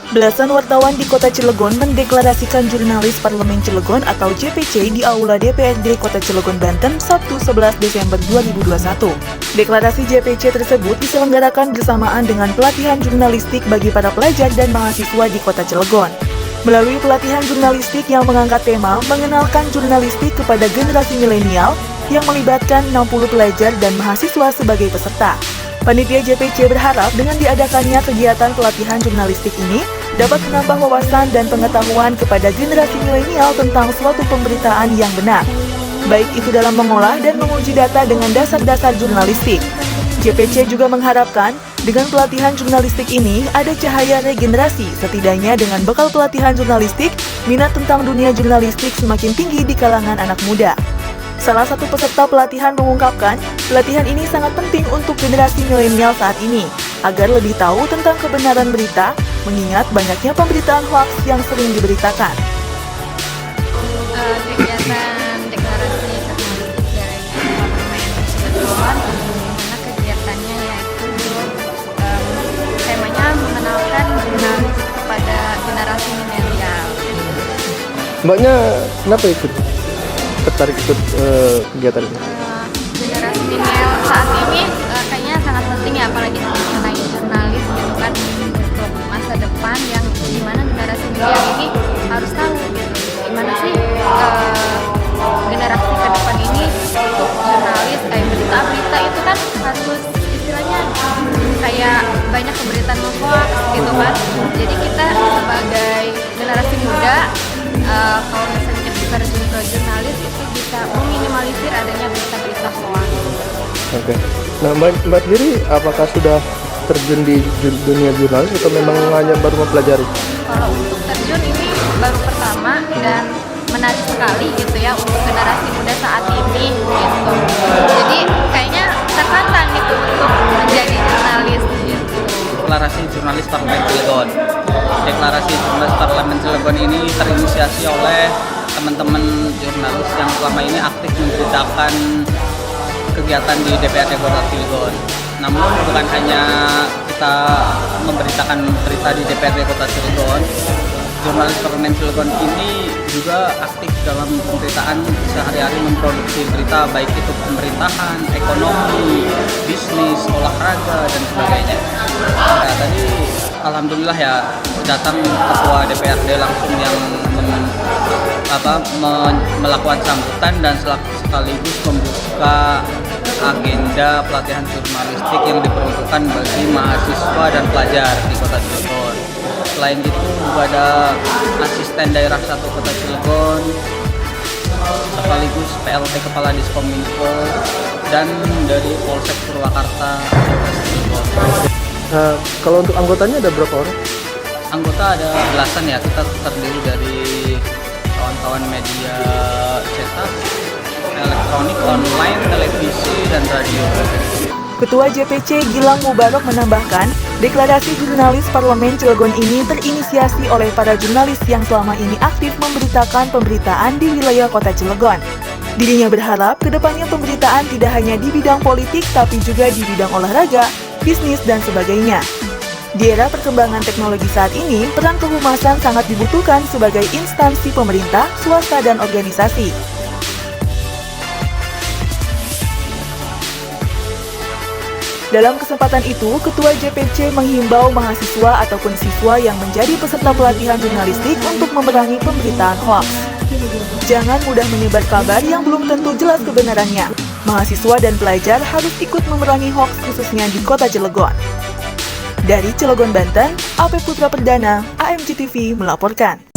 Belasan wartawan di Kota Cilegon mendeklarasikan jurnalis Parlemen Cilegon atau JPC di Aula DPRD Kota Cilegon, Banten, Sabtu 11 Desember 2021. Deklarasi JPC tersebut diselenggarakan bersamaan dengan pelatihan jurnalistik bagi para pelajar dan mahasiswa di Kota Cilegon. Melalui pelatihan jurnalistik yang mengangkat tema mengenalkan jurnalistik kepada generasi milenial yang melibatkan 60 pelajar dan mahasiswa sebagai peserta. Panitia JPC berharap dengan diadakannya kegiatan pelatihan jurnalistik ini dapat menambah wawasan dan pengetahuan kepada generasi milenial tentang suatu pemberitaan yang benar, baik itu dalam mengolah dan menguji data dengan dasar-dasar jurnalistik. JPC juga mengharapkan dengan pelatihan jurnalistik ini ada cahaya regenerasi, setidaknya dengan bekal pelatihan jurnalistik, minat tentang dunia jurnalistik semakin tinggi di kalangan anak muda. Salah satu peserta pelatihan mengungkapkan, pelatihan ini sangat penting untuk generasi milenial saat ini, agar lebih tahu tentang kebenaran berita, mengingat banyaknya pemberitaan hoaks yang sering diberitakan. Kegiatan deklarasi jurnalistik dari Parlemen Cilegon, dimana kegiatannya yaitu temanya mengenalkan jurnalis kepada generasi milenial. Mbaknya kenapa tertarik ikut kegiatan ini? Generasi milenial saat ini kayaknya sangat penting ya, apalagi mengenai jurnalis gitu kan, untuk masa depan yang dimana generasi milenial ini harus tahu gitu, gimana sih generasi ke depan ini untuk jurnalis, kayak berita-berita itu kan harus istilahnya kayak banyak pemberitaan hoax gitu kan. Jadi kita sebagai generasi muda kalau misalnya kita terjun ke jurnalis itu bisa meminimalisir adanya berita-berita hoax. Oke. Nah, Mbak sendiri apakah sudah terjun di dunia jurnalis atau memang hanya baru mempelajari? Kalau untuk terjun ini baru pertama dan menarik sekali gitu ya untuk generasi muda saat ini gitu. Jadi kayaknya tertantang gitu untuk menjadi jurnalis gitu. Deklarasi jurnalis Parlemen Cilegon. Deklarasi jurnalis Parlemen Cilegon ini terinisiasi oleh teman-teman jurnalis yang selama ini aktif memberitakan kegiatan di DPRD Kota Cilegon. Namun bukan hanya kita memberitakan berita di DPRD Kota Cilegon, jurnalis Parlemen Cilegon ini juga aktif dalam pemberitaan sehari-hari, memproduksi berita baik itu pemerintahan, ekonomi, bisnis, olahraga dan sebagainya. Nah, tadi alhamdulillah ya datang ketua DPRD langsung yang melakukan sambutan dan sekaligus membuka agenda pelatihan jurnalistik yang diperuntukkan bagi mahasiswa dan pelajar di Kota Cilegon. Selain itu juga ada asisten daerah 1 Kota Cilegon, sekaligus PLT Kepala Diskominfo, dan dari Polsek Purwakarta, Kota Cilegon. Kalau untuk anggotanya ada berapa orang? Anggota ada belasan ya, kita terdiri dari kawan-kawan media cetak, elektronik, online, televisi, dan radio. Ketua JPC Gilang Mubarok menambahkan, deklarasi jurnalis Parlemen Cilegon ini terinisiasi oleh para jurnalis yang selama ini aktif memberitakan pemberitaan di wilayah Kota Cilegon. Dirinya berharap kedepannya pemberitaan tidak hanya di bidang politik tapi juga di bidang olahraga, bisnis, dan sebagainya. Di era perkembangan teknologi saat ini, peran kehumasan sangat dibutuhkan sebagai instansi pemerintah, swasta, dan organisasi. Dalam kesempatan itu, Ketua JPC menghimbau mahasiswa ataupun siswa yang menjadi peserta pelatihan jurnalistik untuk memerangi pemberitaan hoaks. Jangan mudah menyebar kabar yang belum tentu jelas kebenarannya. Mahasiswa dan pelajar harus ikut memerangi hoaks khususnya di Kota Cilegon. Dari Cilegon, Banten, AP Putra Perdana, AMG TV melaporkan.